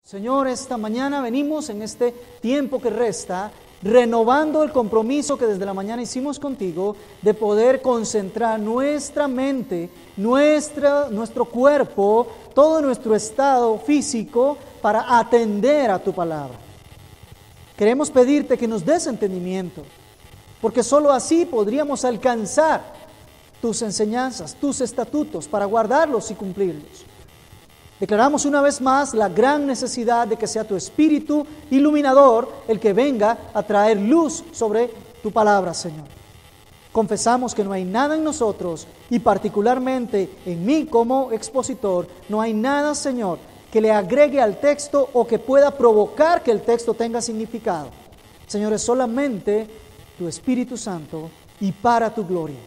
Señor, esta mañana venimos en este tiempo que resta, renovando el compromiso que desde la mañana hicimos contigo de poder concentrar nuestra mente, nuestro cuerpo, todo nuestro estado físico para atender a tu palabra. Queremos pedirte que nos des entendimiento, porque solo así podríamos alcanzar tus enseñanzas, tus estatutos, para guardarlos y cumplirlos. Declaramos una vez más la gran necesidad de que sea tu Espíritu iluminador el que venga a traer luz sobre tu palabra, Señor. Confesamos que no hay nada en nosotros, y particularmente en mí como expositor, no hay nada, Señor, que le agregue al texto o que pueda provocar que el texto tenga significado. Señor, es solamente tu Espíritu Santo y para tu gloria.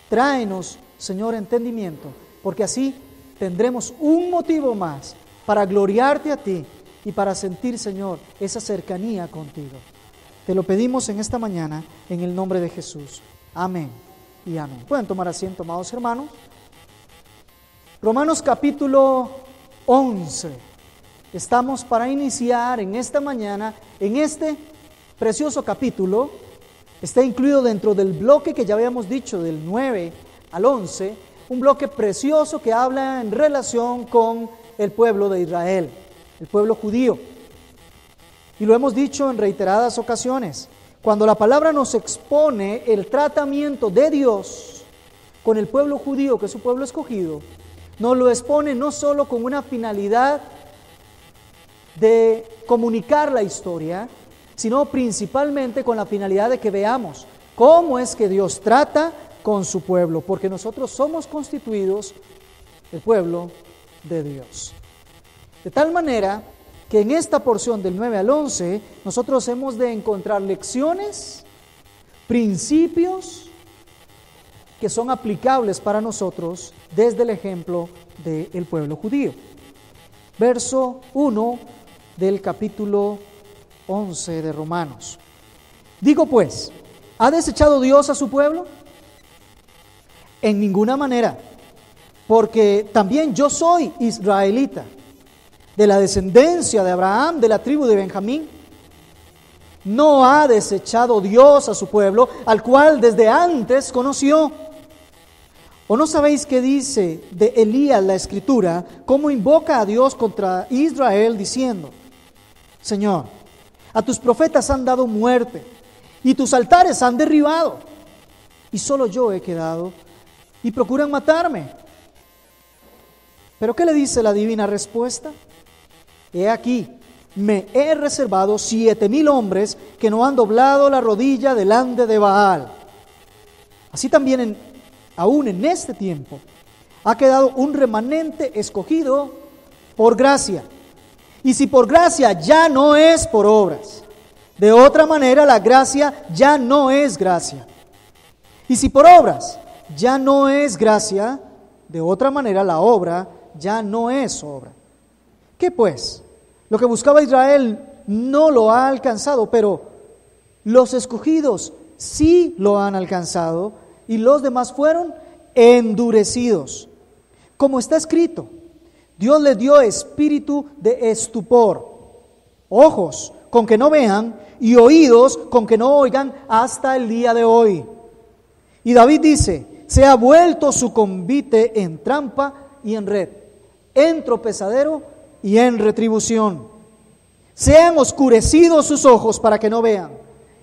Tráenos, Señor, entendimiento, porque así tendremos un motivo más para gloriarte a ti y para sentir, Señor, esa cercanía contigo. Te lo pedimos en esta mañana, en el nombre de Jesús. Amén y amén. Pueden tomar asiento, amados hermanos. Romanos capítulo 11. Estamos para iniciar en esta mañana, en este precioso capítulo. Está incluido dentro del bloque que ya habíamos dicho, del 9 al 11, un bloque precioso que habla en relación con el pueblo de Israel, el pueblo judío. Y lo hemos dicho en reiteradas ocasiones, cuando la palabra nos expone el tratamiento de Dios con el pueblo judío, que es su pueblo escogido, nos lo expone no solo con una finalidad de comunicar la historia, sino principalmente con la finalidad de que veamos cómo es que Dios trata con su pueblo, porque nosotros somos constituidos el pueblo de Dios. De tal manera que en esta porción del 9 al 11 nosotros hemos de encontrar lecciones, principios que son aplicables para nosotros desde el ejemplo del pueblo judío. Verso 1 del capítulo 11 de Romanos. Digo pues, ¿ha desechado Dios a su pueblo? En ninguna manera, porque también yo soy israelita, de la descendencia de Abraham, de la tribu de Benjamín. No ha desechado Dios a su pueblo, al cual desde antes conoció. ¿O no sabéis qué dice de Elías la Escritura, cómo invoca a Dios contra Israel diciendo: Señor, a tus profetas han dado muerte, y tus altares han derribado, y solo yo he quedado, y procuran matarme? ¿Pero qué le dice la divina respuesta? He aquí, me he reservado 7,000 hombres que no han doblado la rodilla delante de Baal. Así también, aún en este tiempo, ha quedado un remanente escogido por gracia. Y si por gracia, ya no es por obras. De otra manera, la gracia ya no es gracia. Y si por obras ya no es gracia, de otra manera la obra ya no es obra. ¿Qué pues? Lo que buscaba Israel no lo ha alcanzado, pero los escogidos sí lo han alcanzado, y los demás fueron endurecidos. Como está escrito, Dios les dio espíritu de estupor, ojos con que no vean y oídos con que no oigan hasta el día de hoy. Y David dice: se ha vuelto su convite en trampa y en red, en tropezadero y en retribución. Se han oscurecido sus ojos para que no vean,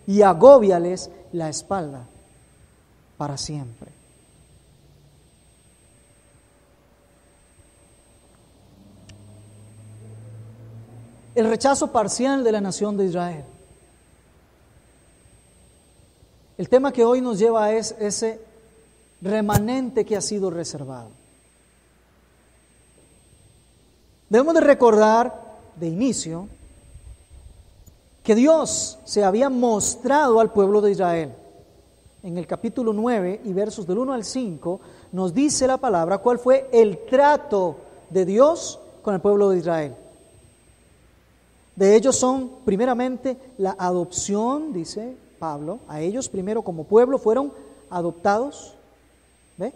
y agóbiales la espalda para siempre. El rechazo parcial de la nación de Israel. El tema que hoy nos lleva es ese remanente que ha sido reservado. Debemos de recordar de inicio que Dios se había mostrado al pueblo de Israel. En el capítulo 9 y versos del 1 al 5 nos dice la palabra cuál fue el trato de Dios con el pueblo de Israel. De ellos son primeramente la adopción, dice Pablo, a ellos primero como pueblo fueron adoptados. ¿Ve?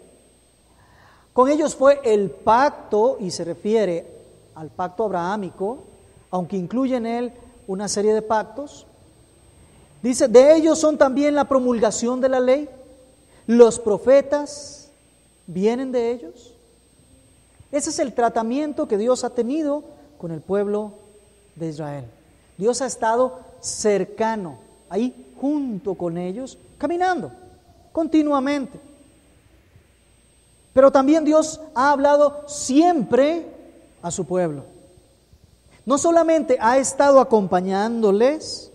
Con ellos fue el pacto, y se refiere al pacto abrahámico, aunque incluye en él una serie de pactos. Dice, de ellos son también la promulgación de la ley, los profetas vienen de ellos. Ese es el tratamiento que Dios ha tenido con el pueblo de Israel. Dios ha estado cercano, ahí junto con ellos, caminando continuamente. Pero también Dios ha hablado siempre a su pueblo. No solamente ha estado acompañándoles,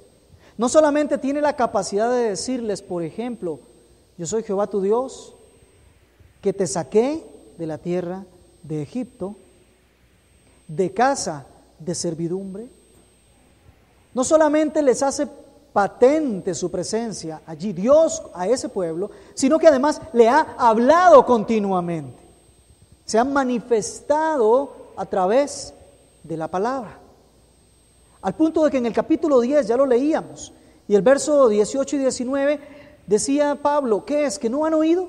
no solamente tiene la capacidad de decirles, por ejemplo, yo soy Jehová tu Dios, que te saqué de la tierra de Egipto, de casa de servidumbre. No solamente les hace patente su presencia allí, Dios a ese pueblo, sino que además le ha hablado continuamente. Se ha manifestado a través de la palabra. Al punto de que en el capítulo 10 ya lo leíamos, y el verso 18 y 19 decía Pablo, ¿qué es? ¿Que no han oído?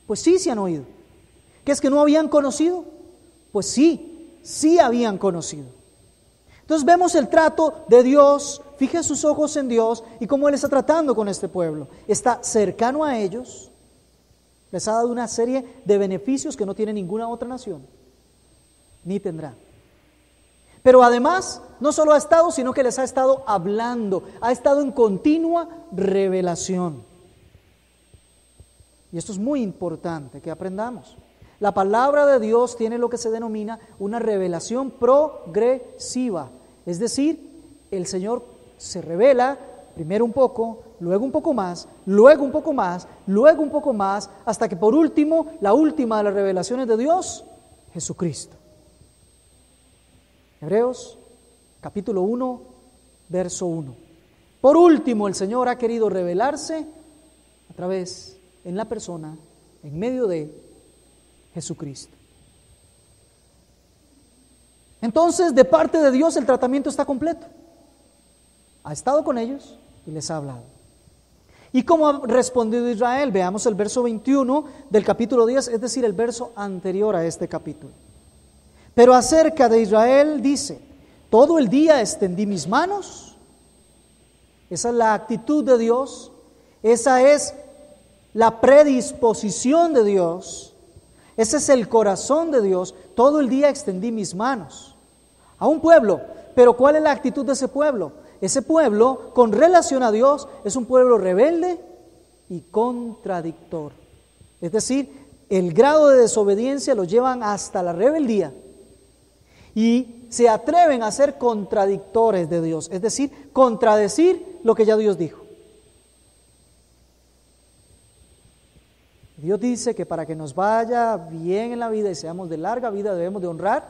Pues sí, sí han oído. ¿Qué es? ¿Que no habían conocido? Pues sí, sí habían conocido. Entonces vemos el trato de Dios, fija sus ojos en Dios y cómo Él está tratando con este pueblo. Está cercano a ellos, les ha dado una serie de beneficios que no tiene ninguna otra nación, ni tendrá. Pero además, no solo ha estado, sino que les ha estado hablando, ha estado en continua revelación. Y esto es muy importante que aprendamos. La palabra de Dios tiene lo que se denomina una revelación progresiva. Es decir, el Señor se revela primero un poco, luego un poco más, luego un poco más, luego un poco más, hasta que por último, la última de las revelaciones de Dios, Jesucristo. Hebreos, capítulo 1, verso 1. Por último, el Señor ha querido revelarse a través, en la persona, en medio de Jesucristo. Entonces, de parte de Dios, el tratamiento está completo. Ha estado con ellos y les ha hablado. ¿Y cómo ha respondido Israel? Veamos el verso 21 del capítulo 10, es decir, el verso anterior a este capítulo. Pero acerca de Israel dice, todo el día extendí mis manos. Esa es la actitud de Dios, esa es la predisposición de Dios, ese es el corazón de Dios. Todo el día extendí mis manos a un pueblo. Pero ¿cuál es la actitud de ese pueblo? Ese pueblo, con relación a Dios, es un pueblo rebelde y contradictor. Es decir, el grado de desobediencia lo llevan hasta la rebeldía y se atreven a ser contradictores de Dios, es decir, contradecir lo que ya Dios dijo. Dios dice que para que nos vaya bien en la vida y seamos de larga vida debemos de honrar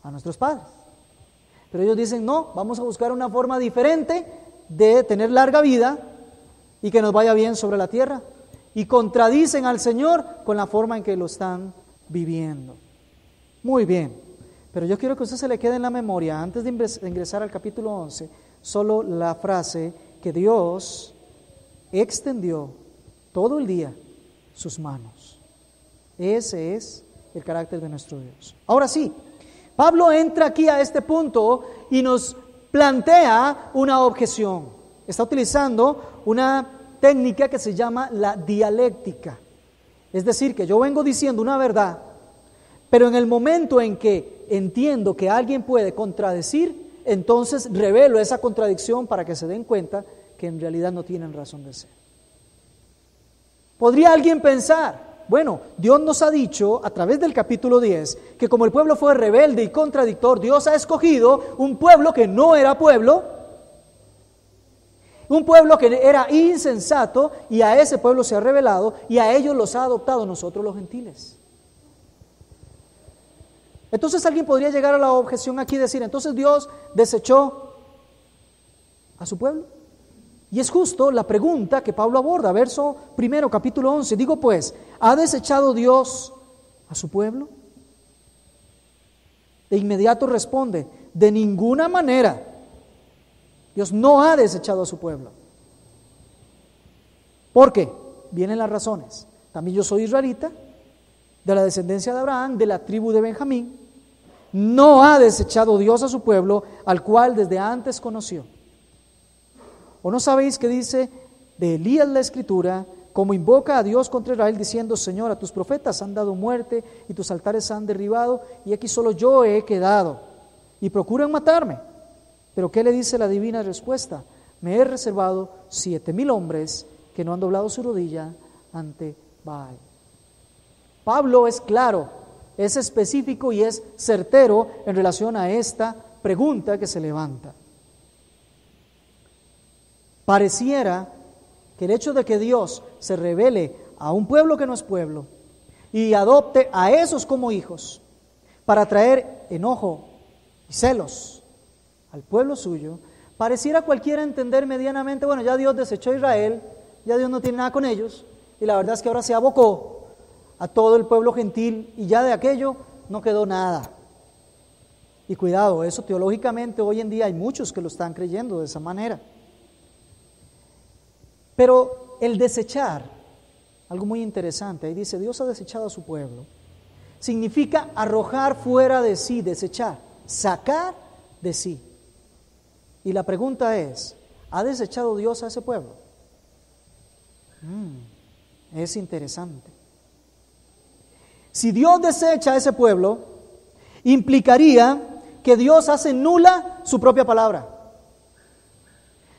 a nuestros padres. Pero ellos dicen, no, vamos a buscar una forma diferente de tener larga vida y que nos vaya bien sobre la tierra. Y contradicen al Señor con la forma en que lo están viviendo. Muy bien, pero yo quiero que a usted se le quede en la memoria, antes de ingresar al capítulo 11, solo la frase que Dios extendió todo el día sus manos. Ese es el carácter de nuestro Dios. Ahora sí, Pablo entra aquí a este punto y nos plantea una objeción. Está utilizando una técnica que se llama la dialéctica. Es decir, que yo vengo diciendo una verdad, pero en el momento en que entiendo que alguien puede contradecir, entonces revelo esa contradicción para que se den cuenta que en realidad no tienen razón de ser. ¿Podría alguien pensar? Bueno, Dios nos ha dicho a través del capítulo 10 que como el pueblo fue rebelde y contradictor, Dios ha escogido un pueblo que no era pueblo, un pueblo que era insensato, y a ese pueblo se ha revelado y a ellos los ha adoptado nosotros los gentiles. Entonces alguien podría llegar a la objeción aquí y decir, entonces Dios desechó a su pueblo. Y es justo la pregunta que Pablo aborda, verso 1, capítulo 11. Digo pues, ¿ha desechado Dios a su pueblo? De inmediato responde, de ninguna manera. Dios no ha desechado a su pueblo. ¿Por qué? Vienen las razones. También yo soy israelita, de la descendencia de Abraham, de la tribu de Benjamín. No ha desechado Dios a su pueblo, al cual desde antes conoció. ¿O no sabéis que dice de Elías la Escritura, como invoca a Dios contra Israel, diciendo: Señor, a tus profetas han dado muerte y tus altares han derribado, y aquí solo yo he quedado, y procuran matarme? Pero ¿qué le dice la divina respuesta? Me he reservado 7,000 hombres que no han doblado su rodilla ante Baal. Pablo es claro, es específico y es certero en relación a esta pregunta que se levanta. Pareciera que el hecho de que Dios se revele a un pueblo que no es pueblo y adopte a esos como hijos para traer enojo y celos al pueblo suyo, pareciera cualquiera entender medianamente: bueno, ya Dios desechó a Israel, ya Dios no tiene nada con ellos, y la verdad es que ahora se abocó a todo el pueblo gentil y ya de aquello no quedó nada. Y cuidado, eso teológicamente hoy en día hay muchos que lo están creyendo de esa manera. Pero el desechar, algo muy interesante, ahí dice: Dios ha desechado a su pueblo, significa arrojar fuera de sí, desechar, sacar de sí. Y la pregunta es: ¿ha desechado Dios a ese pueblo? Es interesante. Si Dios desecha a ese pueblo, implicaría que Dios hace nula su propia palabra.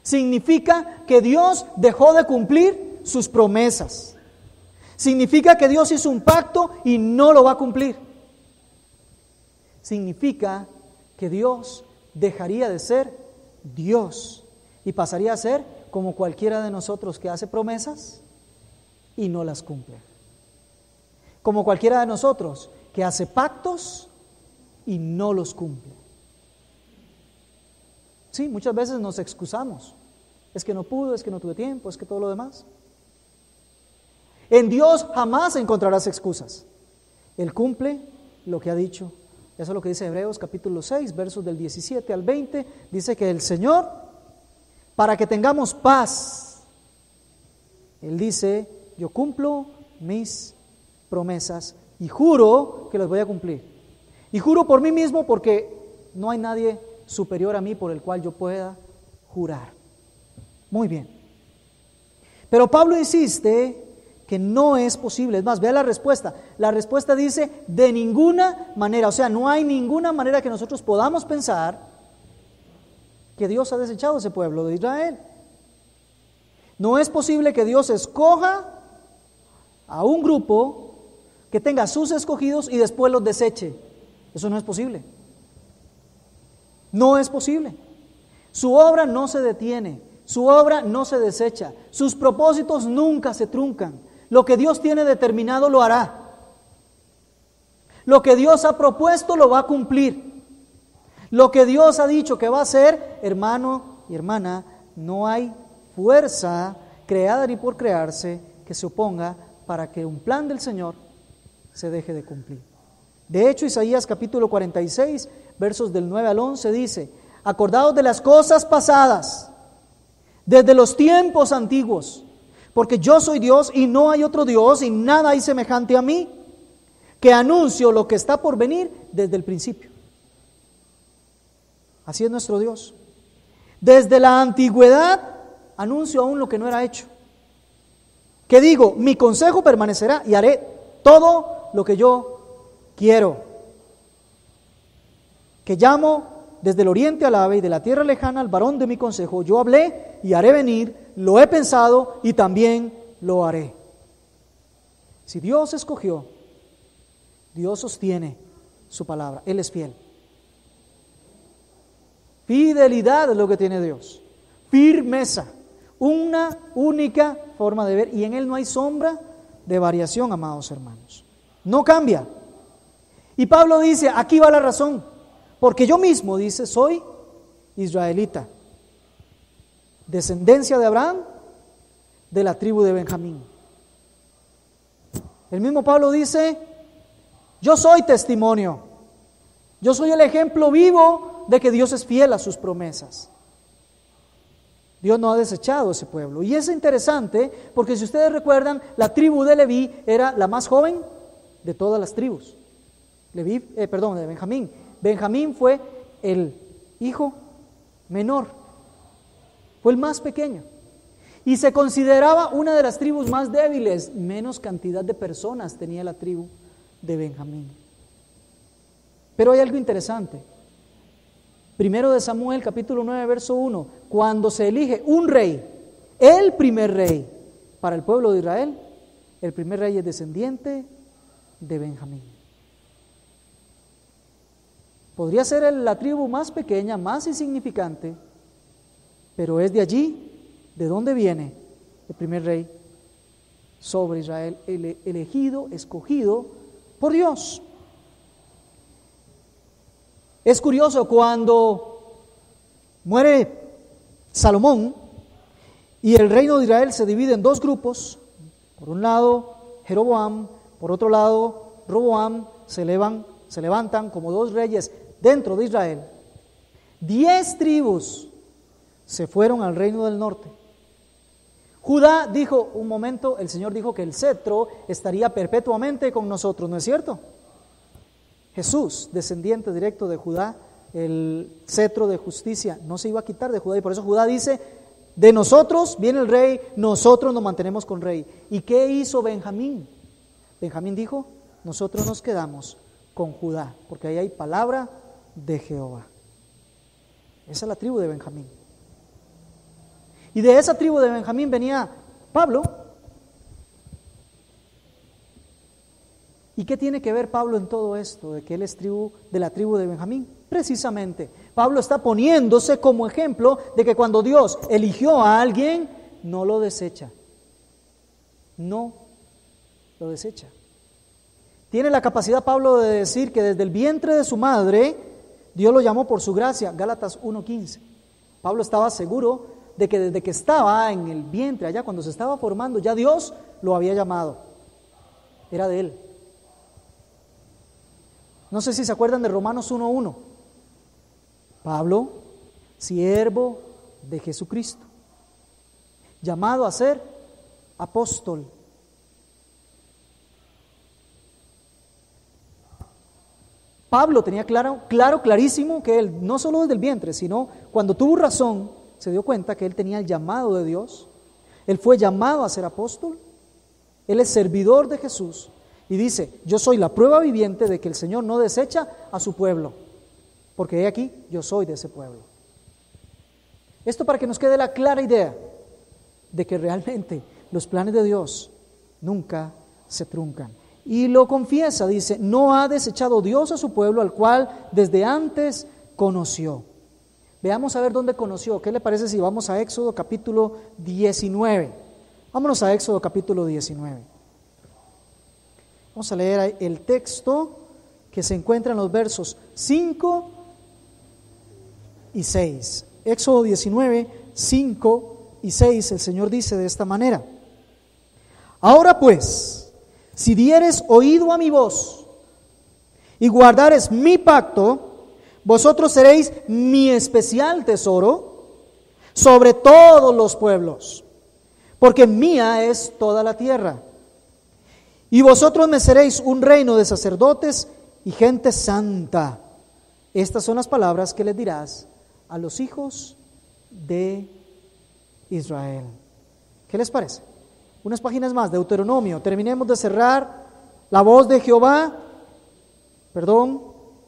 Significa que Dios dejó de cumplir sus promesas. Significa que Dios hizo un pacto y no lo va a cumplir. Significa que Dios dejaría de ser Dios y pasaría a ser como cualquiera de nosotros que hace promesas y no las cumple. Como cualquiera de nosotros que hace pactos y no los cumple. Sí, muchas veces nos excusamos. Es que no pude, es que no tuve tiempo, es que todo lo demás. En Dios jamás encontrarás excusas. Él cumple lo que ha dicho. Eso es lo que dice Hebreos capítulo 6, versos del 17 al 20. Dice que el Señor, para que tengamos paz, Él dice: yo cumplo mis promesas y juro que las voy a cumplir. Y juro por mí mismo, porque no hay nadie superior a mí por el cual yo pueda jurar. Muy bien. Pero Pablo insiste que no es posible. Es más, vea la respuesta. La respuesta dice: de ninguna manera. O sea, no hay ninguna manera que nosotros podamos pensar que Dios ha desechado a ese pueblo de Israel. No es posible que Dios escoja a un grupo que tenga sus escogidos y después los deseche. Eso no es posible. No es posible. Su obra no se detiene, su obra no se desecha, sus propósitos nunca se truncan. Lo que Dios tiene determinado lo hará. Lo que Dios ha propuesto lo va a cumplir. Lo que Dios ha dicho que va a hacer, hermano y hermana, no hay fuerza creada ni por crearse que se oponga para que un plan del Señor se deje de cumplir. De hecho, Isaías capítulo 46, versos del 9 al 11 dice: acordaos de las cosas pasadas, desde los tiempos antiguos, porque yo soy Dios y no hay otro Dios y nada hay semejante a mí, que anuncio lo que está por venir desde el principio. Así es nuestro Dios. Desde la antigüedad anuncio aún lo que no era hecho. Que digo, mi consejo permanecerá y haré todo lo que yo quiero. Que llamo desde el oriente al ave y de la tierra lejana al varón de mi consejo. Yo hablé y haré venir, lo he pensado y también lo haré. Si Dios escogió, Dios sostiene su palabra. Él es fiel. Fidelidad es lo que tiene Dios. Firmeza. Una única forma de ver, y en Él no hay sombra de variación, amados hermanos. No cambia. Y Pablo dice, aquí va la razón, porque yo mismo, dice, soy israelita, descendencia de Abraham, de la tribu de Benjamín. El mismo Pablo dice, yo soy testimonio, yo soy el ejemplo vivo de que Dios es fiel a sus promesas. Dios no ha desechado a ese pueblo. Y es interesante porque si ustedes recuerdan, la tribu de Leví era la más joven de todas las tribus. De Benjamín. Benjamín fue el hijo menor, fue el más pequeño. Y se consideraba una de las tribus más débiles. Menos cantidad de personas tenía la tribu de Benjamín. Pero hay algo interesante. Primero de Samuel, capítulo 9, verso 1. Cuando se elige un rey, el primer rey para el pueblo de Israel, el primer rey es descendiente de Benjamín. Podría ser la tribu más pequeña, más insignificante, pero es de allí de dónde viene el primer rey sobre Israel, el elegido, escogido por Dios. Es curioso, cuando muere Salomón y el reino de Israel se divide en dos grupos, por un lado Jeroboam, por otro lado Roboam, se levantan como dos reyes dentro de Israel. 10 tribus se fueron al reino del norte. Judá dijo, un momento, el Señor dijo que el cetro estaría perpetuamente con nosotros, ¿no es cierto? Jesús, descendiente directo de Judá, el cetro de justicia no se iba a quitar de Judá, y por eso Judá dice, de nosotros viene el rey, nosotros nos mantenemos con rey. ¿Y qué hizo Benjamín? Benjamín dijo, nosotros nos quedamos con Judá, porque ahí hay palabra de Jehová. Esa es la tribu de Benjamín. Y de esa tribu de Benjamín venía Pablo. ¿Y qué tiene que ver Pablo en todo esto, de que él es de la tribu de Benjamín? Precisamente, Pablo está poniéndose como ejemplo de que cuando Dios eligió a alguien, no lo desecha. No lo desecha. Tiene la capacidad Pablo de decir que desde el vientre de su madre, Dios lo llamó por su gracia, Gálatas 1:15. Pablo estaba seguro de que desde que estaba en el vientre, allá cuando se estaba formando, ya Dios lo había llamado. Era de él. No sé si se acuerdan de Romanos 1:1. Pablo, siervo de Jesucristo, llamado a ser apóstol. Pablo tenía clarísimo que él, no solo desde el vientre, sino cuando tuvo razón, se dio cuenta que él tenía el llamado de Dios. Él fue llamado a ser apóstol. Él es servidor de Jesús. Y dice, yo soy la prueba viviente de que el Señor no desecha a su pueblo, porque he aquí, yo soy de ese pueblo. Esto para que nos quede la clara idea de que realmente los planes de Dios nunca se truncan. Y lo confiesa, dice, no ha desechado Dios a su pueblo, al cual desde antes conoció. Veamos a ver dónde conoció. ¿Qué le parece si vamos a Éxodo capítulo 19? Vámonos a Éxodo capítulo 19. Vamos a leer el texto que se encuentra en los versos 5 y 6. Éxodo 19, 5 y 6, el Señor dice de esta manera: ahora pues, si dieres oído a mi voz y guardares mi pacto, vosotros seréis mi especial tesoro sobre todos los pueblos, porque mía es toda la tierra. Y vosotros me seréis un reino de sacerdotes y gente santa. Estas son las palabras que les dirás a los hijos de Israel. ¿Qué les parece? Unas páginas más, Deuteronomio. Terminemos de cerrar la voz de Jehová,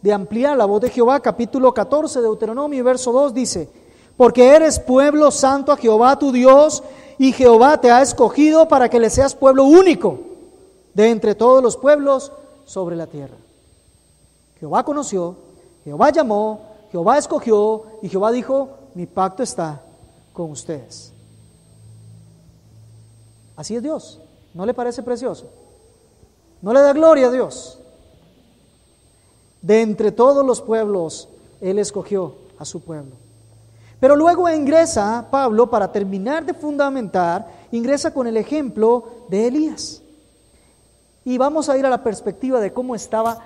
de ampliar la voz de Jehová, capítulo 14, Deuteronomio, verso 2 dice: porque eres pueblo santo a Jehová tu Dios, y Jehová te ha escogido para que le seas pueblo único de entre todos los pueblos sobre la tierra. Jehová conoció, Jehová llamó, Jehová escogió, y Jehová dijo: mi pacto está con ustedes. Así es Dios. ¿No le parece precioso? ¿No le da gloria a Dios? De entre todos los pueblos, Él escogió a su pueblo. Pero luego ingresa Pablo, para terminar de fundamentar, ingresa con el ejemplo de Elías. Y vamos a ir a la perspectiva de cómo estaba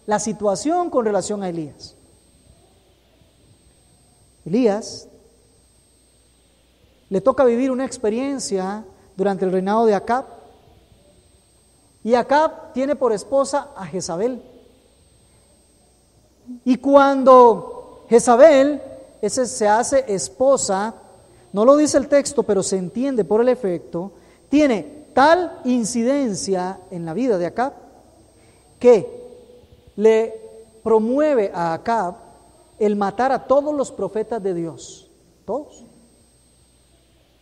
la situación con relación a Elías. Elías le toca vivir una experiencia durante el reinado de Acab. Y Acab tiene por esposa a Jezabel. Y cuando Jezabel se hace esposa, no lo dice el texto, pero se entiende por el efecto, tiene tal incidencia en la vida de Acab que le promueve a Acab el matar a todos los profetas de Dios, todos,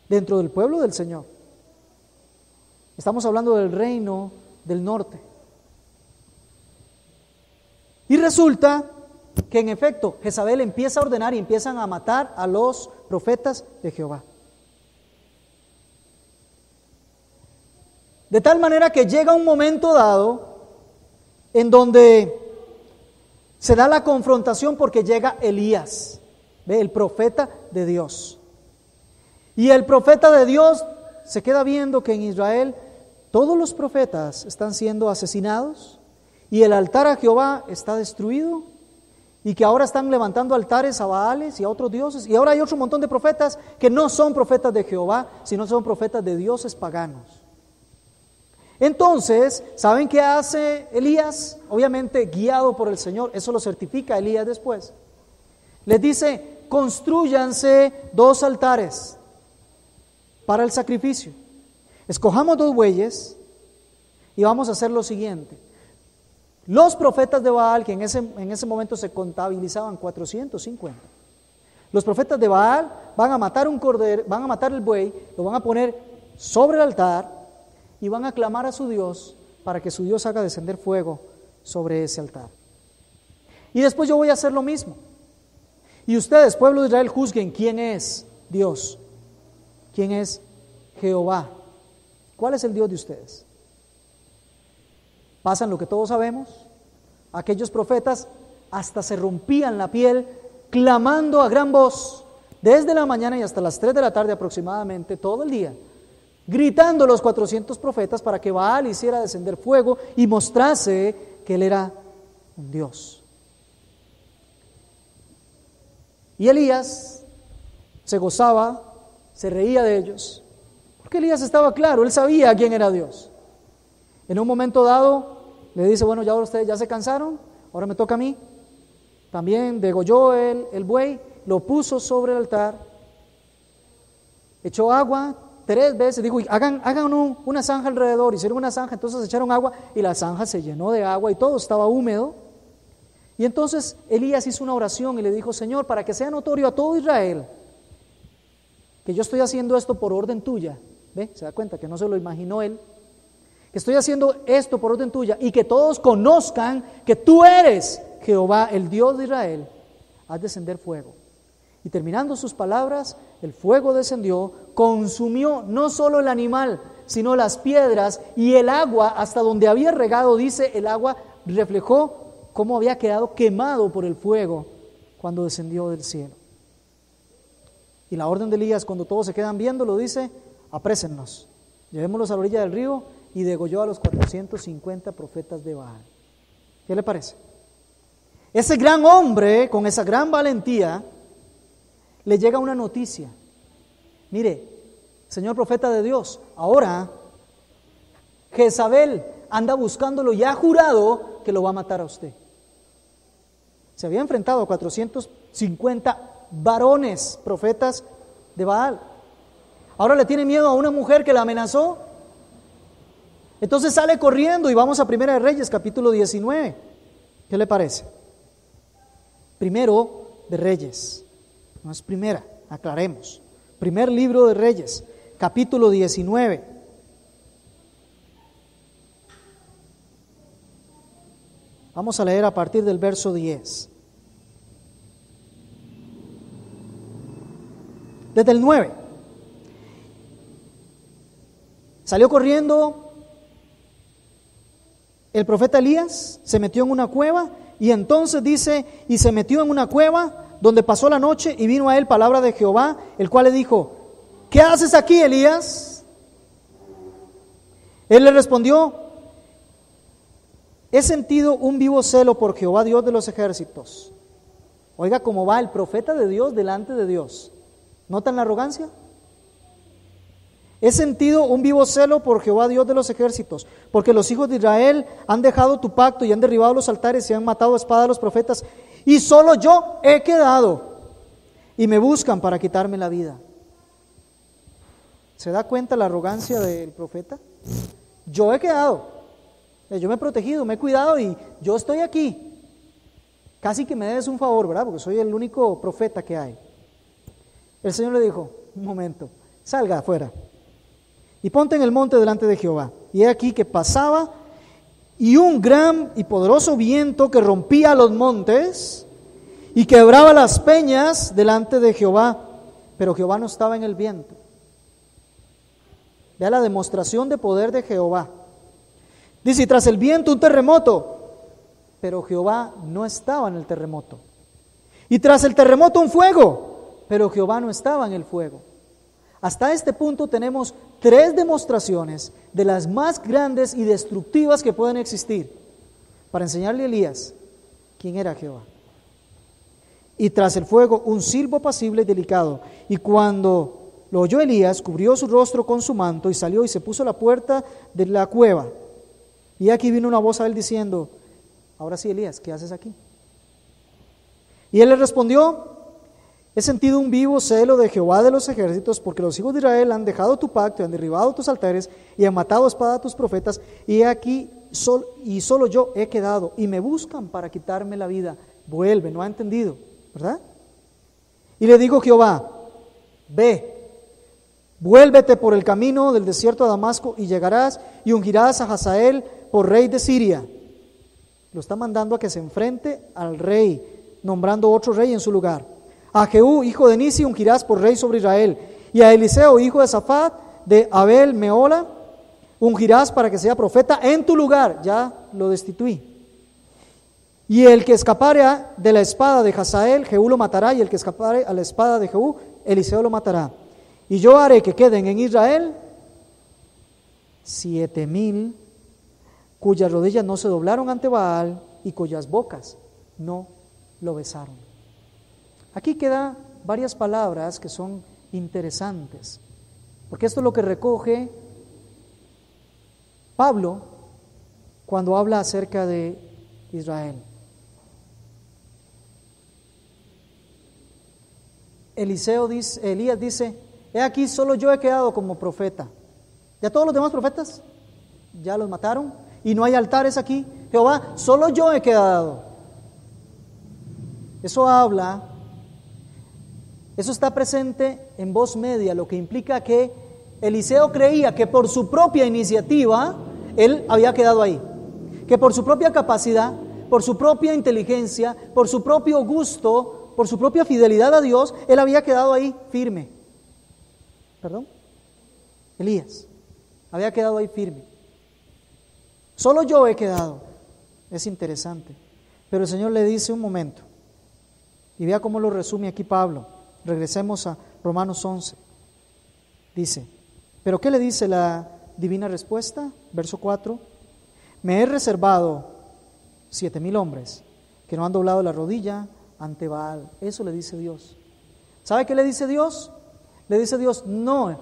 dentro del pueblo del Señor. Estamos hablando del reino del norte. Y resulta que en efecto Jezabel empieza a ordenar y empiezan a matar a los profetas de Jehová. De tal manera que llega un momento dado en donde se da la confrontación porque llega Elías, ¿ve? El profeta de Dios. Y el profeta de Dios se queda viendo que en Israel todos los profetas están siendo asesinados y el altar a Jehová está destruido y que ahora están levantando altares a Baales y a otros dioses, y ahora hay otro montón de profetas que no son profetas de Jehová, sino son profetas de dioses paganos. Entonces, ¿saben qué hace Elías? Obviamente guiado por el Señor, eso lo certifica Elías después. Les dice: constrúyanse 2 altares para el sacrificio. Escojamos 2 bueyes y vamos a hacer lo siguiente. Los profetas de Baal, que en ese momento se contabilizaban 450. Los profetas de Baal van a matar un cordero, van a matar el buey, lo van a poner sobre el altar y van a clamar a su Dios para que su Dios haga descender fuego sobre ese altar. Y después yo voy a hacer lo mismo. Y ustedes, pueblo de Israel, juzguen quién es Dios, quién es Jehová. ¿Cuál es el Dios de ustedes? Pasan lo que todos sabemos. Aquellos profetas hasta se rompían la piel clamando a gran voz desde la mañana y hasta las 3 de la tarde aproximadamente, todo el día, gritando los 400 profetas para que Baal hiciera descender fuego y mostrase que él era un Dios. Y Elías se gozaba, se reía de ellos, porque Elías estaba claro, él sabía quién era Dios. En un momento dado le dice: bueno, ya ustedes ya se cansaron, ahora me toca a mí. También degolló el buey, lo puso sobre el altar, echó agua 3 veces, dijo: hagan una zanja alrededor. Hicieron una zanja, entonces echaron agua y la zanja se llenó de agua y todo estaba húmedo. Y entonces Elías hizo una oración y le dijo: Señor, para que sea notorio a todo Israel que yo estoy haciendo esto por orden tuya. ¿Ve? Se da cuenta que no se lo imaginó él. Que estoy haciendo esto por orden tuya y que todos conozcan que tú eres Jehová, el Dios de Israel. Haz descender fuego. Y terminando sus palabras, el fuego descendió, consumió no solo el animal, sino las piedras y el agua hasta donde había regado. Dice, el agua reflejó cómo había quedado quemado por el fuego cuando descendió del cielo. Y la orden de Elías, cuando todos se quedan viéndolo, dice: aprésennos, llevémoslos a la orilla del río, y degolló a los 450 profetas de Baal. ¿Qué le parece? Ese gran hombre, con esa gran valentía, le llega una noticia. Mire, señor profeta de Dios, ahora Jezabel anda buscándolo y ha jurado que lo va a matar a usted. Se había enfrentado a 450 varones, profetas de Baal. Ahora le tiene miedo a una mujer que la amenazó. Entonces sale corriendo y vamos a Primera de Reyes, capítulo 19. ¿Qué le parece? Primero de Reyes, no es primera, aclaremos. Primer libro de Reyes, capítulo 19. Vamos a leer a partir del verso 10. Desde el 9. Salió corriendo el profeta Elías, se metió en una cueva, y entonces dice: y se metió en una cueva donde pasó la noche, y vino a él palabra de Jehová, el cual le dijo: ¿qué haces aquí, Elías? Él le respondió: he sentido un vivo celo por Jehová, Dios de los ejércitos. Oiga cómo va el profeta de Dios delante de Dios. ¿Notan la arrogancia? He sentido un vivo celo por Jehová, Dios de los ejércitos, porque los hijos de Israel han dejado tu pacto y han derribado los altares y han matado a espada a los profetas y solo yo he quedado, y me buscan para quitarme la vida. ¿Se da cuenta la arrogancia del profeta? Yo he quedado, yo me he protegido, me he cuidado y yo estoy aquí. Casi que me debes un favor, ¿verdad? Porque soy el único profeta que hay. El Señor le dijo, un momento, salga afuera y ponte en el monte delante de Jehová. Y he aquí que pasaba, y un gran y poderoso viento que rompía los montes y quebraba las peñas delante de Jehová, pero Jehová no estaba en el viento. Vea la demostración de poder de Jehová. Dice, y tras el viento un terremoto, pero Jehová no estaba en el terremoto. Y tras el terremoto un fuego, pero Jehová no estaba en el fuego. Hasta este punto tenemos 3 demostraciones de las más grandes y destructivas que pueden existir para enseñarle a Elías quién era Jehová. Y tras el fuego un silbo apacible y delicado. Y cuando lo oyó Elías, cubrió su rostro con su manto y salió y se puso a la puerta de la cueva. Y aquí vino una voz a él diciendo, ahora sí, Elías, ¿qué haces aquí? Y él le respondió, he sentido un vivo celo de Jehová de los ejércitos, porque los hijos de Israel han dejado tu pacto, y han derribado tus altares, y han matado a espada a tus profetas, y aquí solo yo he quedado, y me buscan para quitarme la vida. Vuelve, no ha entendido, ¿verdad? Y le dijo Jehová, ve, vuélvete por el camino del desierto a Damasco, y llegarás y ungirás a Hazael por rey de Siria. Lo está mandando a que se enfrente al rey, nombrando otro rey en su lugar. A Jehú, hijo de Nisi, ungirás por rey sobre Israel. Y a Eliseo, hijo de Safat, de Abel Meola, ungirás para que sea profeta en tu lugar. Ya lo destituí. Y el que escapare de la espada de Hazael, Jehú lo matará. Y el que escapare a la espada de Jehú, Eliseo lo matará. Y yo haré que queden en Israel 7,000 cuyas rodillas no se doblaron ante Baal y cuyas bocas no lo besaron. Aquí quedan varias palabras que son interesantes, porque esto es lo que recoge Pablo cuando habla acerca de Israel. Elías dice, he aquí solo yo he quedado como profeta. ¿Ya todos los demás profetas ya los mataron? Y no hay altares aquí. Jehová, solo yo he quedado. Eso está presente en voz media, lo que implica que Eliseo creía que por su propia iniciativa él había quedado ahí, que por su propia capacidad, por su propia inteligencia, por su propio gusto, por su propia fidelidad a Dios, él había quedado ahí firme. Elías había quedado ahí firme. Solo yo he quedado. Es interesante. Pero el Señor le dice un momento, y vea cómo lo resume aquí Pablo. Regresemos a Romanos 11. Dice, ¿pero qué le dice la divina respuesta? Verso 4. Me he reservado 7,000 hombres que no han doblado la rodilla ante Baal. Eso le dice Dios. ¿Sabe qué le dice Dios? Le dice Dios, no,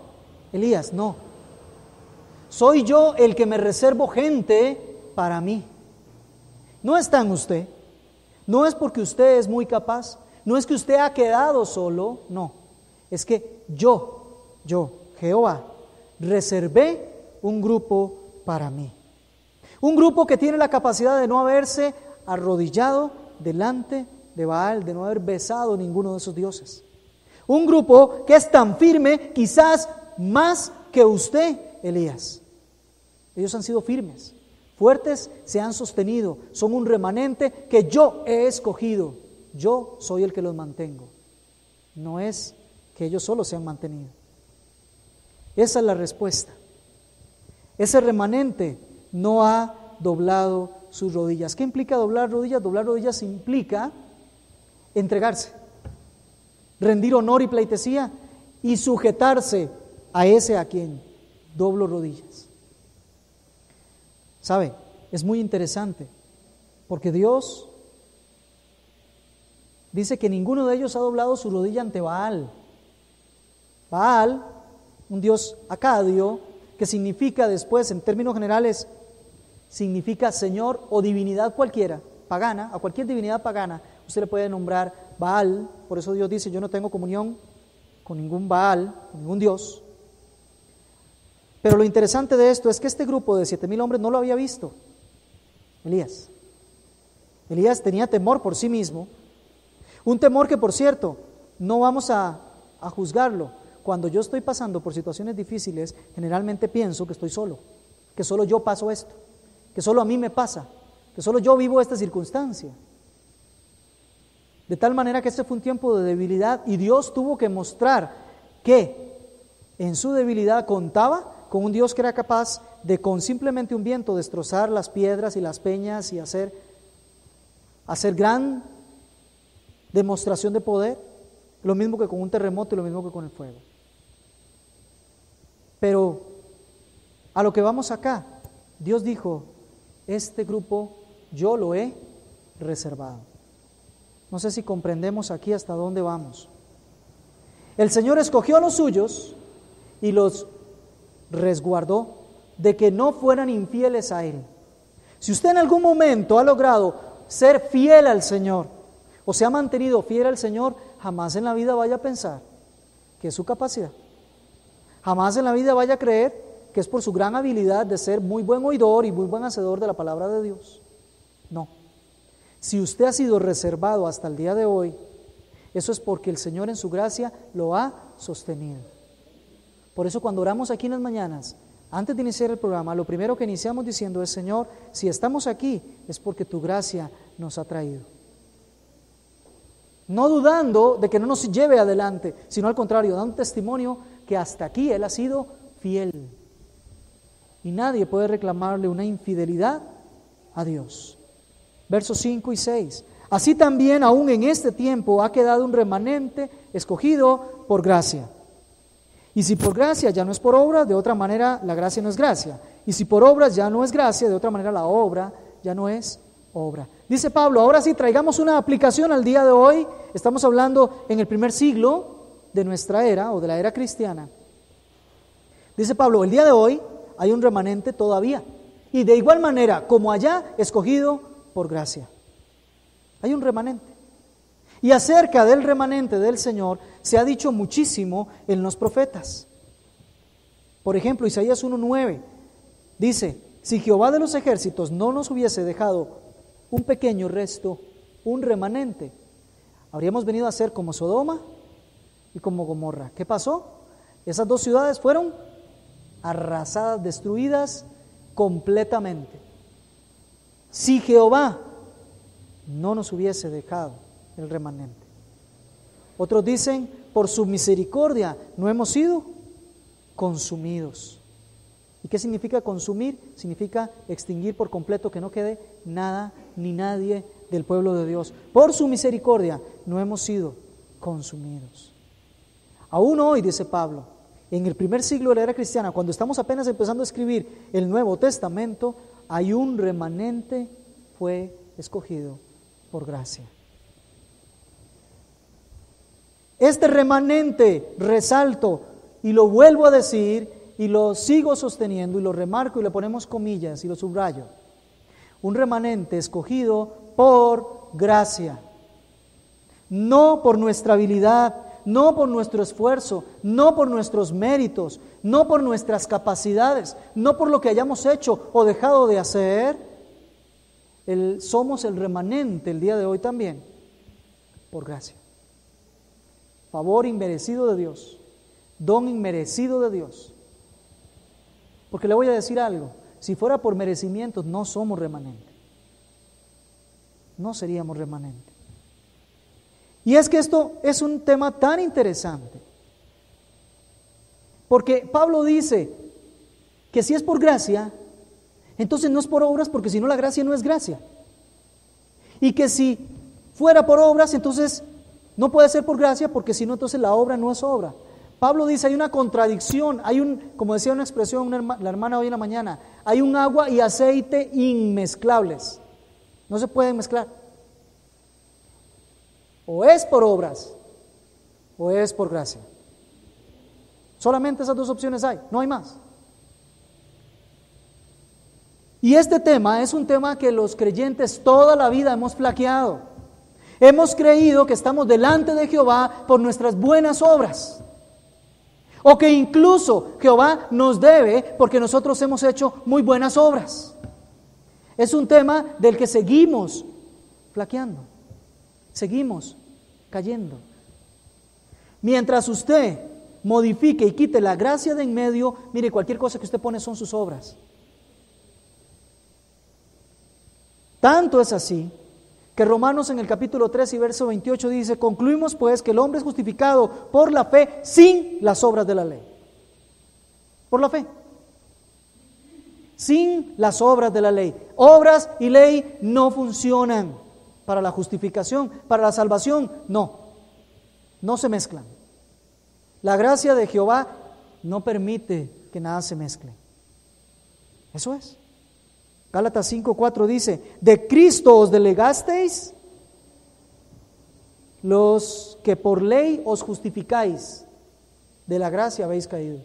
Elías, no. Soy yo el que me reservo gente para mí. No está en usted. No es porque usted es muy capaz. No es que usted ha quedado solo. No. Es que yo, Jehová, reservé un grupo para mí. Un grupo que tiene la capacidad de no haberse arrodillado delante de Baal, de no haber besado ninguno de esos dioses. Un grupo que es tan firme, quizás más que usted, Elías. Ellos han sido firmes, fuertes, se han sostenido, son un remanente que yo he escogido. Yo soy el que los mantengo. No es que ellos solo se han mantenido. Esa es la respuesta. Ese remanente no ha doblado sus rodillas. ¿Qué implica doblar rodillas? Doblar rodillas implica entregarse, rendir honor y pleitesía y sujetarse a ese a quien doblo rodillas. ¿Sabe? Es muy interesante porque Dios dice que ninguno de ellos ha doblado su rodilla ante Baal. Baal, un dios acadio, que significa después, en términos generales, significa señor o divinidad cualquiera, pagana, a cualquier divinidad pagana, Usted le puede nombrar Baal, por eso Dios dice, yo no tengo comunión con ningún Baal, con ningún Dios. Pero lo interesante de esto es que este grupo de 7,000 hombres no lo había visto Elías. Elías tenía temor por sí mismo, un temor que, por cierto, no vamos a juzgarlo. Cuando yo estoy pasando por situaciones difíciles, generalmente pienso que estoy solo, que solo yo paso esto, que solo a mí me pasa, que solo yo vivo esta circunstancia. De tal manera que este fue un tiempo de debilidad y Dios tuvo que mostrar que en su debilidad contaba con un Dios que era capaz de con simplemente un viento destrozar las piedras y las peñas y hacer gran demostración de poder, lo mismo que con un terremoto y lo mismo que con el fuego. Pero a lo que vamos acá, Dios dijo, este grupo yo lo he reservado. No sé si comprendemos aquí hasta dónde vamos. El Señor escogió a los suyos y los resguardó de que no fueran infieles a Él. Si usted en algún momento ha logrado ser fiel al Señor o se ha mantenido fiel al Señor, jamás en la vida vaya a pensar que es su capacidad. Jamás en la vida vaya a creer que es por su gran habilidad de ser muy buen oidor y muy buen hacedor de la palabra de Dios. No. Si usted ha sido reservado hasta el día de hoy, eso es porque el Señor en su gracia lo ha sostenido. Por eso cuando oramos aquí en las mañanas, antes de iniciar el programa, lo primero que iniciamos diciendo es, Señor, si estamos aquí es porque tu gracia nos ha traído. No dudando de que no nos lleve adelante, sino al contrario, dando testimonio que hasta aquí Él ha sido fiel. Y nadie puede reclamarle una infidelidad a Dios. Versos 5 y 6. Así también aún en este tiempo ha quedado un remanente escogido por gracia. Y si por gracia ya no es por obra, de otra manera la gracia no es gracia. Y si por obras ya no es gracia, de otra manera la obra ya no es obra. Dice Pablo, ahora sí traigamos una aplicación al día de hoy. Estamos hablando en el primer siglo de nuestra era o de la era cristiana. Dice Pablo, el día de hoy hay un remanente todavía. Y de igual manera, como allá, escogido por gracia. Hay un remanente. Y acerca del remanente del Señor se ha dicho muchísimo en los profetas. Por ejemplo, Isaías 1:9 dice, si Jehová de los ejércitos no nos hubiese dejado un pequeño resto, un remanente, habríamos venido a ser como Sodoma y como Gomorra. ¿Qué pasó? Esas dos ciudades fueron arrasadas, destruidas completamente. Si Jehová no nos hubiese dejado el remanente. Otros dicen, por su misericordia no hemos sido consumidos. ¿Y qué significa consumir? Significa extinguir por completo, que no quede nada ni nadie del pueblo de Dios. Por su misericordia no hemos sido consumidos. Aún hoy, dice Pablo, en el primer siglo de la era cristiana, cuando estamos apenas empezando a escribir el Nuevo Testamento, hay un remanente fue escogido por gracia. Este remanente, resalto y lo vuelvo a decir y lo sigo sosteniendo y lo remarco y le ponemos comillas y lo subrayo. Un remanente escogido por gracia, no por nuestra habilidad, no por nuestro esfuerzo, no por nuestros méritos, no por nuestras capacidades, no por lo que hayamos hecho o dejado de hacer. Somos el remanente el día de hoy también, por gracia. Favor inmerecido de Dios, don inmerecido de Dios. Porque le voy a decir algo, si fuera por merecimientos no somos remanente. No seríamos remanente. Y es que esto es un tema tan interesante, porque Pablo dice que si es por gracia, entonces no es por obras, porque si no la gracia no es gracia. Y que si fuera por obras, entonces no puede ser por gracia, porque si no, entonces la obra no es obra. Pablo dice, hay una contradicción, como decía una expresión la hermana hoy en la mañana, hay un agua y aceite inmezclables. No se pueden mezclar. O es por obras, o es por gracia. Solamente esas dos opciones hay, no hay más. Y este tema es un tema que los creyentes toda la vida hemos flaqueado. Hemos creído que estamos delante de Jehová por nuestras buenas obras. O que incluso Jehová nos debe porque nosotros hemos hecho muy buenas obras. Es un tema del que seguimos flaqueando. Seguimos cayendo. Mientras usted modifique y quite la gracia de en medio, mire, cualquier cosa que usted pone son sus obras. Tanto es así que Romanos en el capítulo 3 y verso 28 dice: concluimos pues que el hombre es justificado por la fe sin las obras de la ley. Por la fe. Sin las obras de la ley. Obras y ley no funcionan para la justificación, para la salvación, no se mezclan. La gracia de Jehová no permite que nada se mezcle. Eso es. Gálatas 5:4 dice: de Cristo os delegasteis los que por ley os justificáis, de la gracia habéis caído.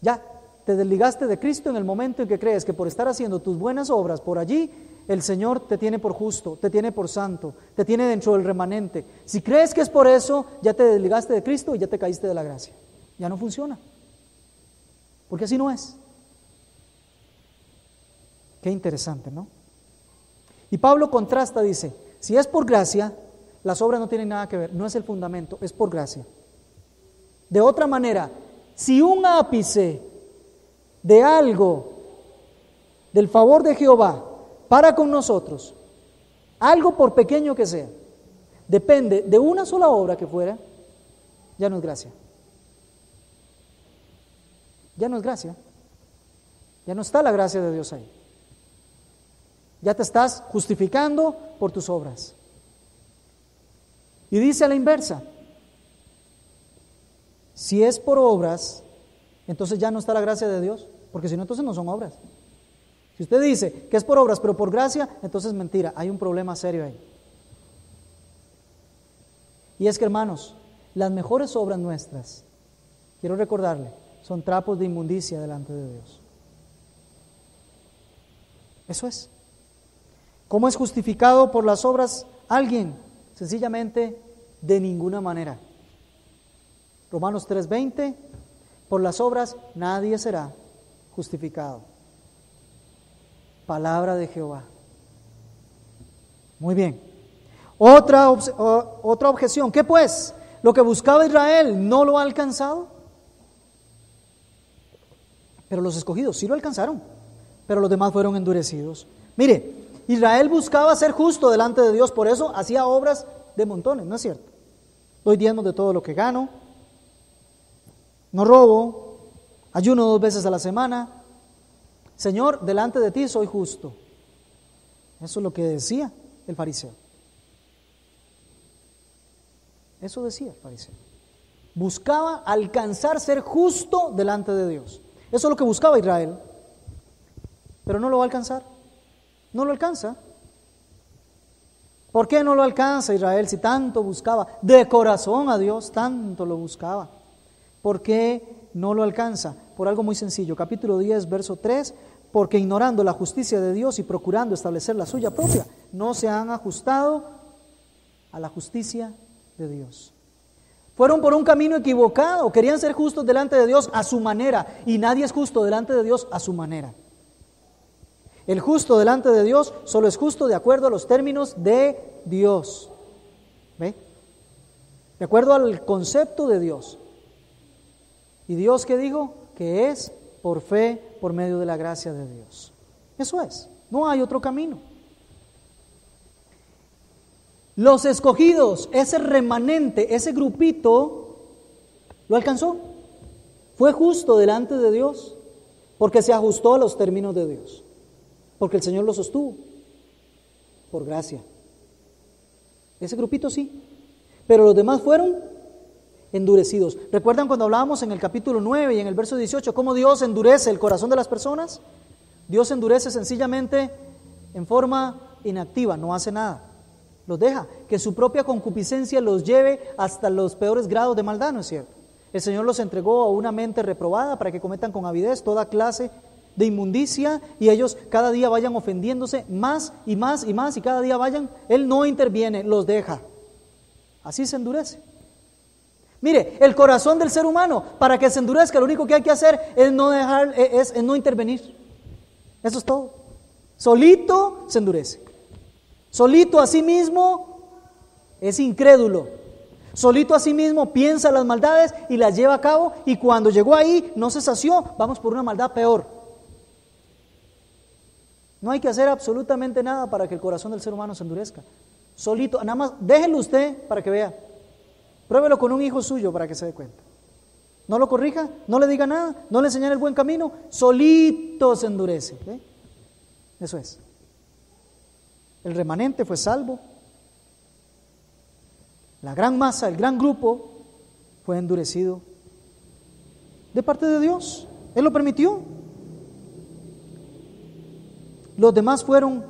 Ya, te desligaste de Cristo en el momento en que crees que por estar haciendo tus buenas obras por allí, el Señor te tiene por justo, te tiene por santo, te tiene dentro del remanente. Si crees que es por eso, ya te desligaste de Cristo y ya te caíste de la gracia. Ya no funciona, porque así no es. Qué interesante, ¿no? Y Pablo contrasta, dice: si es por gracia, las obras no tienen nada que ver, no es el fundamento, es por gracia. De otra manera, si un ápice de algo del favor de Jehová para con nosotros, algo por pequeño que sea, depende de una sola obra que fuera, ya no es gracia. Ya no es gracia. Ya no está la gracia de Dios ahí. Ya te estás justificando por tus obras. Y dice a la inversa: si es por obras, entonces ya no está la gracia de Dios, porque si no, entonces no son obras. Si usted dice que es por obras, pero por gracia, entonces es mentira, hay un problema serio ahí. Y es que, hermanos, las mejores obras nuestras, quiero recordarle, son trapos de inmundicia delante de Dios. Eso es. ¿Cómo es justificado por las obras alguien? Sencillamente, de ninguna manera. Romanos 3:20, por las obras nadie será justificado. Palabra de Jehová. Muy bien. Otra objeción. ¿Qué pues? ¿Lo que buscaba Israel no lo ha alcanzado? Pero los escogidos sí lo alcanzaron, pero los demás fueron endurecidos. Mire, Israel buscaba ser justo delante de Dios, por eso hacía obras de montones, ¿no es cierto? Doy diezmos de todo lo que gano, no robo, ayuno 2 veces a la semana. Señor, delante de ti soy justo. Eso es lo que decía el fariseo. Eso decía el fariseo. Buscaba alcanzar ser justo delante de Dios. Eso es lo que buscaba Israel. Pero no lo va a alcanzar. No lo alcanza. ¿Por qué no lo alcanza Israel si tanto buscaba de corazón a Dios? Tanto lo buscaba. ¿Por qué no lo alcanza? Por algo muy sencillo. Capítulo 10, verso 3. Porque ignorando la justicia de Dios y procurando establecer la suya propia, no se han ajustado a la justicia de Dios. Fueron por un camino equivocado. Querían ser justos delante de Dios a su manera. Y nadie es justo delante de Dios a su manera. El justo delante de Dios solo es justo de acuerdo a los términos de Dios. ¿Ve? De acuerdo al concepto de Dios. ¿Y Dios qué dijo? Que es por fe, por medio de la gracia de Dios. Eso es. No hay otro camino. Los escogidos, ese remanente, ese grupito, lo alcanzó. Fue justo delante de Dios porque se ajustó a los términos de Dios. Porque el Señor lo sostuvo por gracia. Ese grupito sí, pero los demás fueron endurecidos. ¿Recuerdan cuando hablábamos en el capítulo 9 y en el verso 18 cómo Dios endurece el corazón de las personas? Dios endurece sencillamente en forma inactiva, no hace nada. Los deja que su propia concupiscencia los lleve hasta los peores grados de maldad, ¿no es cierto? El Señor los entregó a una mente reprobada para que cometan con avidez toda clase de inmundicia y ellos cada día vayan ofendiéndose más y más y más y cada día vayan, Él no interviene, los deja. Así se endurece. Mire, el corazón del ser humano, para que se endurezca, lo único que hay que hacer es no intervenir. Eso es todo. Solito se endurece. Solito a sí mismo es incrédulo. Solito a sí mismo piensa las maldades y las lleva a cabo, y cuando llegó ahí no se sació, vamos por una maldad peor. No hay que hacer absolutamente nada para que el corazón del ser humano se endurezca. Solito, nada más déjelo usted para que vea. Pruébelo con un hijo suyo para que se dé cuenta. No lo corrija, no le diga nada, no le enseñe el buen camino, solito se endurece. ¿Ve? Eso es. El remanente fue salvo. La gran masa, el gran grupo fue endurecido de parte de Dios. Él lo permitió. Los demás fueron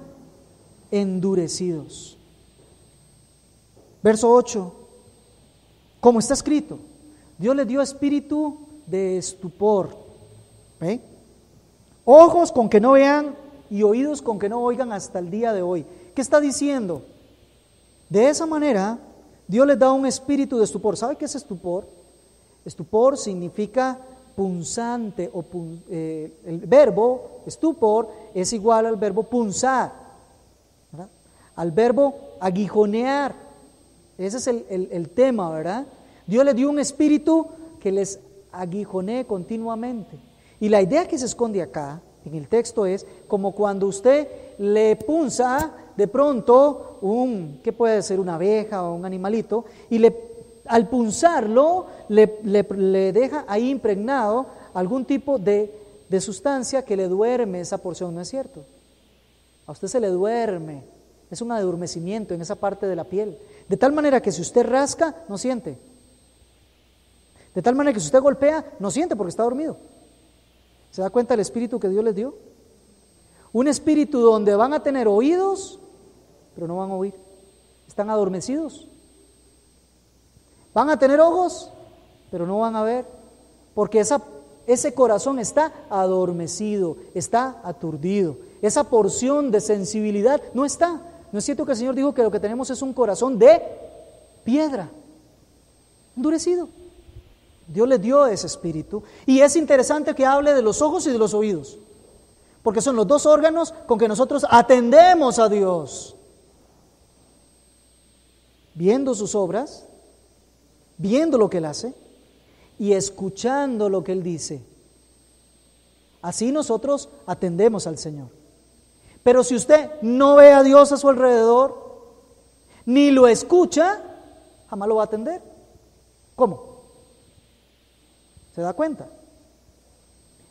endurecidos. Verso 8. Como está escrito, Dios les dio espíritu de estupor. ¿Ve? Ojos con que no vean y oídos con que no oigan hasta el día de hoy. ¿Qué está diciendo? De esa manera, Dios les da un espíritu de estupor. ¿Sabe qué es estupor? Estupor significa punzante, el verbo estupor es igual al verbo punzar, ¿verdad? Al verbo aguijonear. Ese es el tema, ¿verdad? Dios les dio un espíritu que les aguijonee continuamente. Y la idea que se esconde acá, en el texto, es como cuando usted le punza de pronto ¿qué puede ser? Una abeja o un animalito, y al punzarlo le deja ahí impregnado algún tipo de sustancia que le duerme esa porción, ¿no es cierto? A usted se le duerme, es un adormecimiento en esa parte de la piel, de tal manera que si usted rasca, no siente, de tal manera que si usted golpea, no siente porque está dormido. ¿Se da cuenta del espíritu que Dios les dio? Un espíritu donde van a tener oídos, pero no van a oír, están adormecidos. Van a tener ojos, pero no van a ver, porque ese corazón está adormecido, está aturdido. Esa porción de sensibilidad no está. ¿No es cierto que el Señor dijo que lo que tenemos es un corazón de piedra, endurecido? Dios les dio ese espíritu. Y es interesante que hable de los ojos y de los oídos, porque son los dos órganos con que nosotros atendemos a Dios. Viendo sus obras, viendo lo que Él hace y escuchando lo que Él dice. Así nosotros atendemos al Señor. Pero si usted no ve a Dios a su alrededor, ni lo escucha, jamás lo va a atender. ¿Cómo? ¿Se da cuenta?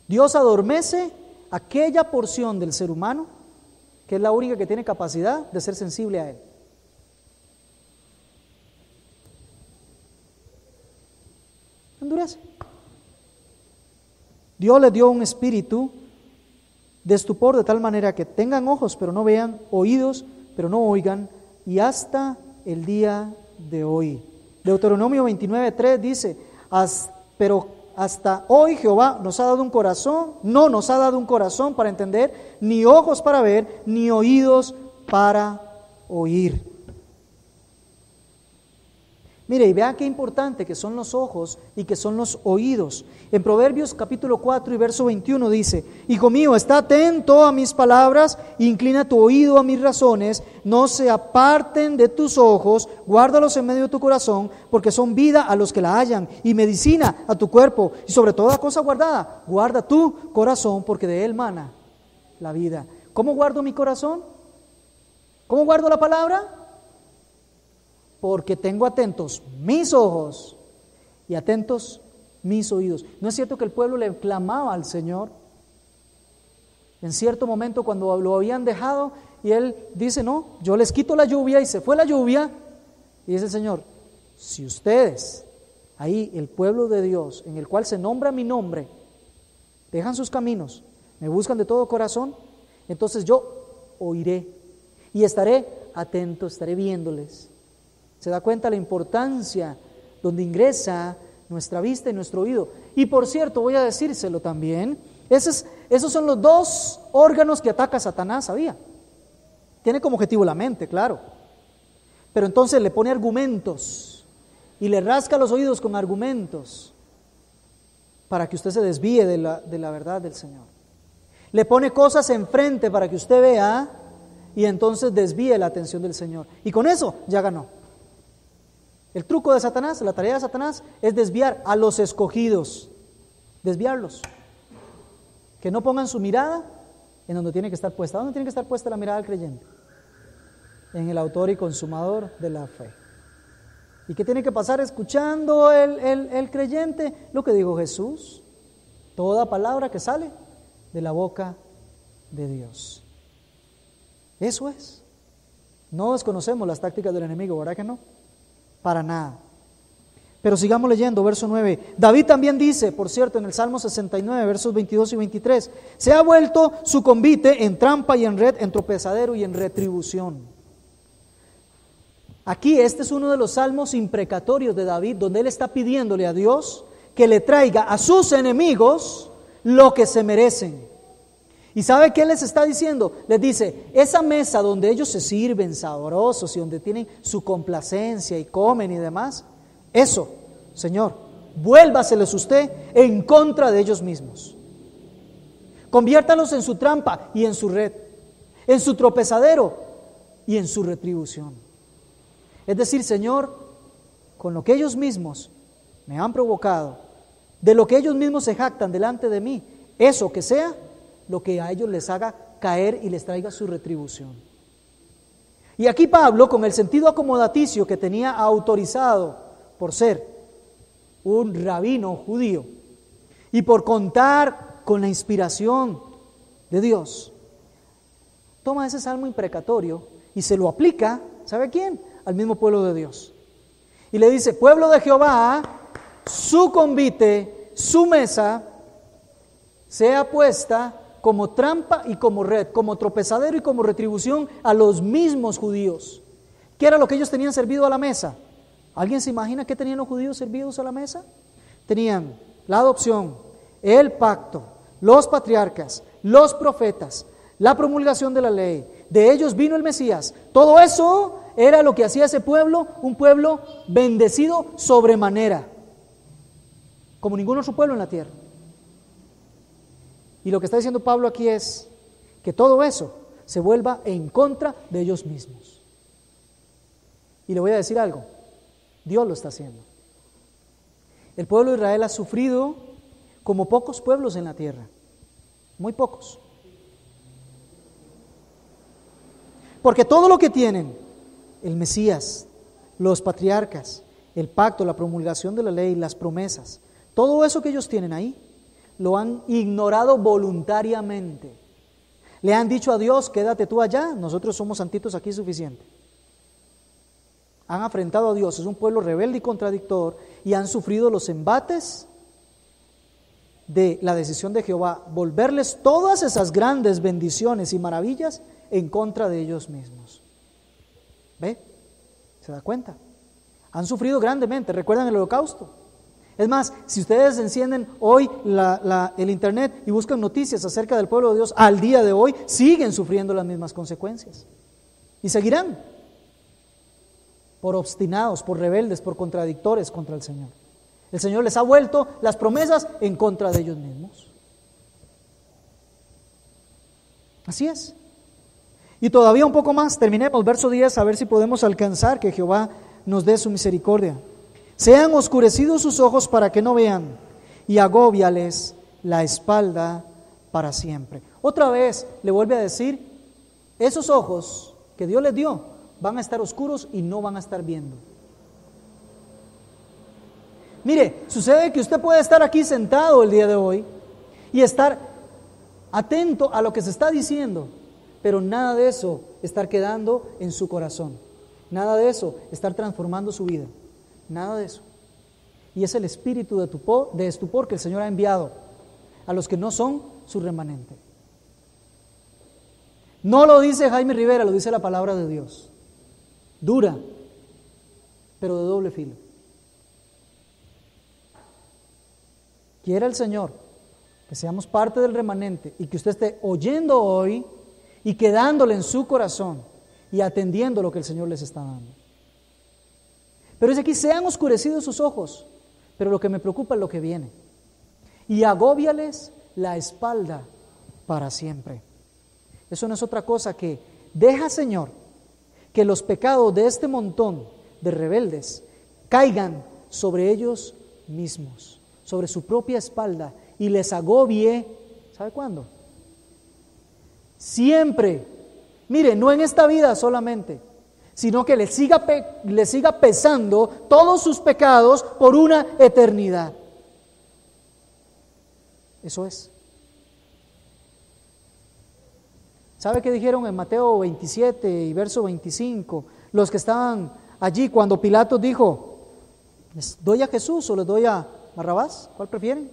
Dios adormece aquella porción del ser humano que es la única que tiene capacidad de ser sensible a Él. Endurece. Dios les dio un espíritu de estupor de tal manera que tengan ojos pero no vean, oídos pero no oigan, y hasta el día de hoy. Deuteronomio 29:3 dice, pero hasta hoy Jehová nos ha dado un corazón, no nos ha dado un corazón para entender, ni ojos para ver, ni oídos para oír. Mire, y vea qué importante que son los ojos y que son los oídos. En Proverbios capítulo 4 y verso 21 dice, Hijo mío, está atento a mis palabras, inclina tu oído a mis razones, no se aparten de tus ojos, guárdalos en medio de tu corazón, porque son vida a los que la hallan y medicina a tu cuerpo. Y sobre toda cosa guardada, guarda tu corazón, porque de él mana la vida. ¿Cómo guardo mi corazón? ¿Cómo guardo la palabra? Porque tengo atentos mis ojos y atentos mis oídos. ¿No es cierto que el pueblo le clamaba al Señor? En cierto momento cuando lo habían dejado y Él dice, no, yo les quito la lluvia, y se fue la lluvia, y dice el Señor, si ustedes, ahí el pueblo de Dios, en el cual se nombra mi nombre, dejan sus caminos, me buscan de todo corazón, entonces yo oiré y estaré atento, estaré viéndoles. ¿Se da cuenta la importancia donde ingresa nuestra vista y nuestro oído? Y por cierto, voy a decírselo también, esa es Esos son los dos órganos que ataca Satanás, ¿sabía? Tiene como objetivo la mente, claro. Pero entonces le pone argumentos y le rasca los oídos con argumentos para que usted se desvíe de la verdad del Señor. Le pone cosas enfrente para que usted vea y entonces desvíe la atención del Señor. Y con eso ya ganó. El truco de Satanás, la tarea de Satanás es desviar a los escogidos, desviarlos. Que no pongan su mirada en donde tiene que estar puesta. ¿Dónde tiene que estar puesta la mirada del creyente? En el autor y consumador de la fe. ¿Y qué tiene que pasar escuchando el creyente? Lo que dijo Jesús. Toda palabra que sale de la boca de Dios. Eso es. No desconocemos las tácticas del enemigo, ¿verdad que no? Para nada. Pero sigamos leyendo, verso 9. David también dice, por cierto, en el Salmo 69, versos 22 y 23, se ha vuelto su convite en trampa y en red, en tropezadero y en retribución. Aquí este es uno de los salmos imprecatorios de David, donde él está pidiéndole a Dios que le traiga a sus enemigos lo que se merecen. ¿Y sabe qué les está diciendo? Les dice, esa mesa donde ellos se sirven sabrosos y donde tienen su complacencia y comen y demás, eso, Señor, vuélvaseles usted en contra de ellos mismos. Conviértalos en su trampa y en su red, en su tropezadero y en su retribución. Es decir, Señor, con lo que ellos mismos me han provocado, de lo que ellos mismos se jactan delante de mí, eso que sea lo que a ellos les haga caer y les traiga su retribución. Y aquí Pablo, con el sentido acomodaticio que tenía autorizado por ser un rabino judío y por contar con la inspiración de Dios, toma ese salmo imprecatorio y se lo aplica, ¿sabe a quién? Al mismo pueblo de Dios. Y le dice, pueblo de Jehová, su convite, su mesa, sea puesta como trampa y como red, como tropezadero y como retribución a los mismos judíos. ¿Qué era lo que ellos tenían servido a la mesa? ¿Alguien se imagina qué tenían los judíos servidos a la mesa? Tenían la adopción, el pacto, los patriarcas, los profetas, la promulgación de la ley. De ellos vino el Mesías. Todo eso era lo que hacía ese pueblo, un pueblo bendecido sobremanera, como ningún otro pueblo en la tierra. Y lo que está diciendo Pablo aquí es que todo eso se vuelva en contra de ellos mismos. Y le voy a decir algo, Dios lo está haciendo. El pueblo de Israel ha sufrido como pocos pueblos en la tierra, muy pocos. Porque todo lo que tienen, el Mesías, los patriarcas, el pacto, la promulgación de la ley, las promesas, todo eso que ellos tienen ahí, lo han ignorado voluntariamente. Le han dicho a Dios, quédate tú allá, nosotros somos santitos aquí suficiente. Han afrentado a Dios, es un pueblo rebelde y contradictor, y han sufrido los embates de la decisión de Jehová, volverles todas esas grandes bendiciones y maravillas en contra de ellos mismos. ¿Ve? ¿Se da cuenta? Han sufrido grandemente. ¿Recuerdan el holocausto? Es más, si ustedes encienden hoy el internet y buscan noticias acerca del pueblo de Dios, al día de hoy siguen sufriendo las mismas consecuencias. Y seguirán. Por obstinados, por rebeldes, por contradictores contra el Señor. El Señor les ha vuelto las promesas en contra de ellos mismos. Así es. Y todavía un poco más, terminemos, verso 10, a ver si podemos alcanzar que Jehová nos dé su misericordia. Sean oscurecidos sus ojos para que no vean, y agóbiales la espalda para siempre. Otra vez le vuelve a decir, esos ojos que Dios les dio van a estar oscuros y no van a estar viendo. Mire, sucede que usted puede estar aquí sentado el día de hoy y estar atento a lo que se está diciendo, pero nada de eso estar quedando en su corazón, nada de eso estar transformando su vida, nada de eso. Y es el espíritu de estupor que el Señor ha enviado a los que no son su remanente. No lo dice Jaime Rivera, lo dice la palabra de Dios. Dura, pero de doble filo. Quiera el Señor que seamos parte del remanente y que usted esté oyendo hoy y quedándole en su corazón y atendiendo lo que el Señor les está dando. Pero dice aquí, sean oscurecidos sus ojos, pero lo que me preocupa es lo que viene. Y agóbiales la espalda para siempre. Eso no es otra cosa que deja, Señor, que los pecados de este montón de rebeldes caigan sobre ellos mismos, sobre su propia espalda, y les agobie, ¿sabe cuándo? Siempre. Mire, no en esta vida solamente, sino que les siga pesando todos sus pecados por una eternidad. Eso es. ¿Sabe qué dijeron en Mateo 27 y verso 25? Los que estaban allí cuando Pilato dijo, ¿les doy a Jesús o les doy a Barrabás? ¿Cuál prefieren?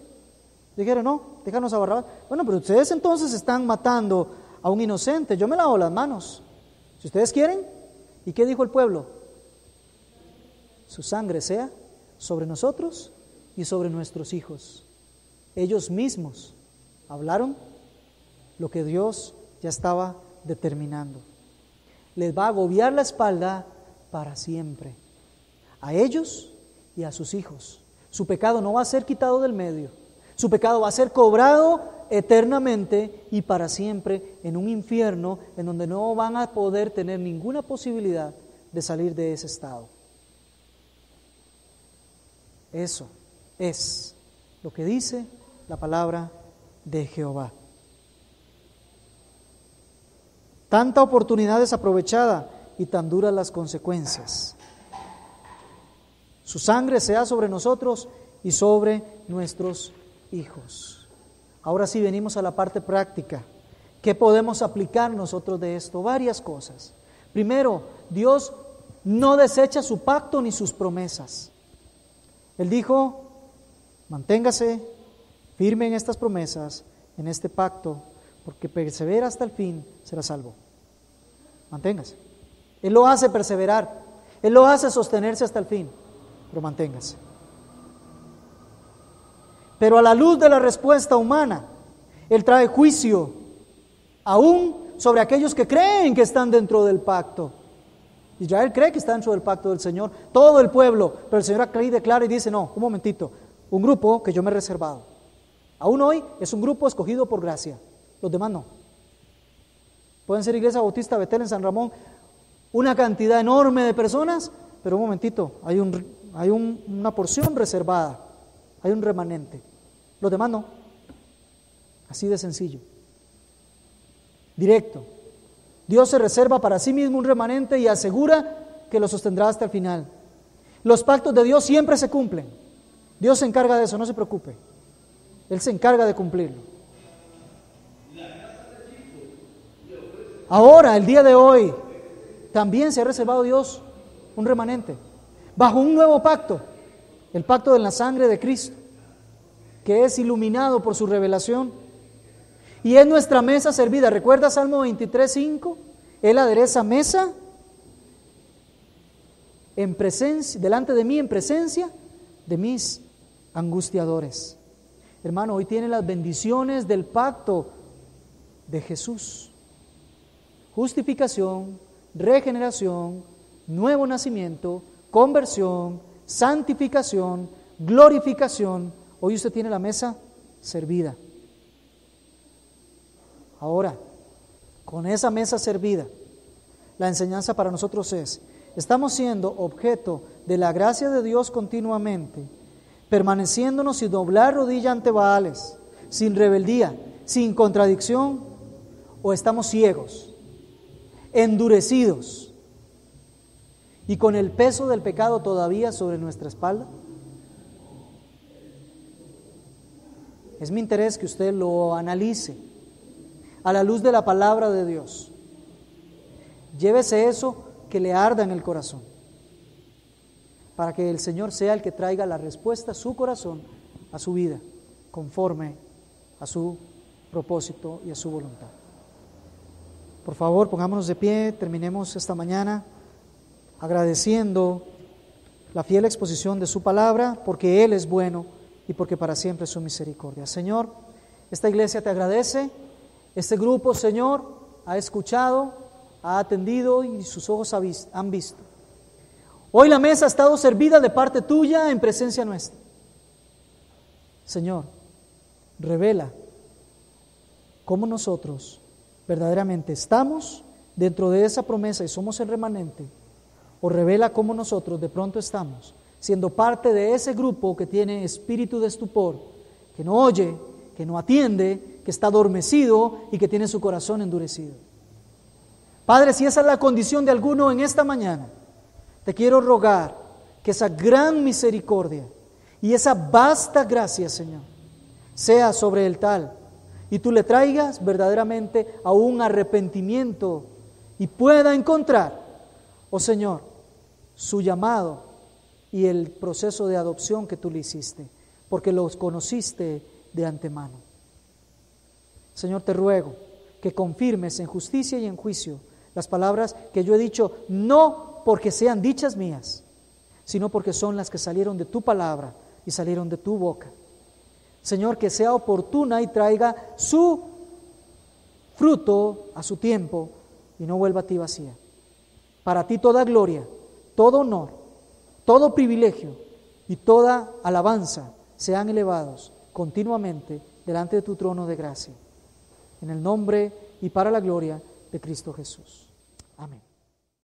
Dijeron, no, déjanos a Barrabás. Bueno, pero ustedes entonces están matando a un inocente. Yo me lavo las manos. Si ustedes quieren. ¿Y qué dijo el pueblo? Su sangre sea sobre nosotros y sobre nuestros hijos. Ellos mismos hablaron lo que Dios ya estaba determinando. Les va a agobiar la espalda para siempre, a ellos y a sus hijos. Su pecado no va a ser quitado del medio, su pecado va a ser cobrado eternamente y para siempre en un infierno en donde no van a poder tener ninguna posibilidad de salir de ese estado. Eso es lo que dice la palabra de Jehová. Tanta oportunidad desaprovechada y tan duras las consecuencias. Su sangre sea sobre nosotros y sobre nuestros hijos. Ahora sí venimos a la parte práctica. ¿Qué podemos aplicar nosotros de esto? Varias cosas. Primero, Dios no desecha su pacto ni sus promesas. Él dijo, manténgase firme en estas promesas, en este pacto, porque persevera hasta el fin, será salvo. Manténgase. Él lo hace perseverar, Él lo hace sostenerse hasta el fin, pero manténgase. Pero a la luz de la respuesta humana, Él trae juicio, aún sobre aquellos que creen que están dentro del pacto. Israel cree que está dentro del pacto del Señor, todo el pueblo, pero el Señor aquí declara y dice, no, un momentito, un grupo que yo me he reservado. Aún hoy es un grupo escogido por gracia, los demás no. Pueden ser Iglesia Bautista Betel en San Ramón, una cantidad enorme de personas, pero un momentito, hay una porción reservada, hay un remanente. Los demás no. Así de sencillo. Directo. Dios se reserva para sí mismo un remanente y asegura que lo sostendrá hasta el final. Los pactos de Dios siempre se cumplen. Dios se encarga de eso, no se preocupe. Él se encarga de cumplirlo. Ahora, el día de hoy, también se ha reservado Dios un remanente, bajo un nuevo pacto, el pacto de la sangre de Cristo, que es iluminado por su revelación, y es nuestra mesa servida. ¿Recuerda Salmo 23:5? Él adereza mesa en presencia, delante de mí en presencia de mis angustiadores. Hermano, hoy tiene las bendiciones del pacto de Jesús. Justificación, regeneración, nuevo nacimiento, conversión, santificación, glorificación. Hoy usted tiene la mesa servida. Ahora, con esa mesa servida, la enseñanza para nosotros es, estamos siendo objeto de la gracia de Dios continuamente, permaneciéndonos sin doblar rodilla ante Baales, sin rebeldía, sin contradicción, o estamos ciegos, endurecidos y con el peso del pecado todavía sobre nuestra espalda. Es mi interés que usted lo analice a la luz de la palabra de Dios. Llévese eso que le arda en el corazón, para que el Señor sea el que traiga la respuesta a su corazón, a su vida, conforme a su propósito y a su voluntad. Por favor, pongámonos de pie, terminemos esta mañana agradeciendo la fiel exposición de su palabra, porque Él es bueno y porque para siempre es su misericordia. Señor, Esta iglesia te agradece. Este grupo, Señor, ha escuchado, ha atendido y sus ojos han visto. Hoy la mesa ha estado servida de parte tuya en presencia nuestra. Señor, revela cómo nosotros verdaderamente estamos dentro de esa promesa y somos el remanente, o revela cómo nosotros de pronto estamos siendo parte de ese grupo que tiene espíritu de estupor, que no oye, que no atiende, que está adormecido y que tiene su corazón endurecido. Padre, si esa es la condición de alguno en esta mañana, te quiero rogar que esa gran misericordia y esa vasta gracia, Señor, sea sobre el tal, y tú le traigas verdaderamente a un arrepentimiento y pueda encontrar, oh Señor, su llamado y el proceso de adopción que tú le hiciste, porque los conociste de antemano. Señor, te ruego que confirmes en justicia y en juicio las palabras que yo he dicho, no porque sean dichas mías, sino porque son las que salieron de tu palabra y salieron de tu boca. Señor, que sea oportuna y traiga su fruto a su tiempo y no vuelva a ti vacía. Para ti toda gloria, todo honor, todo privilegio y toda alabanza sean elevados continuamente delante de tu trono de gracia. En el nombre y para la gloria de Cristo Jesús. Amén.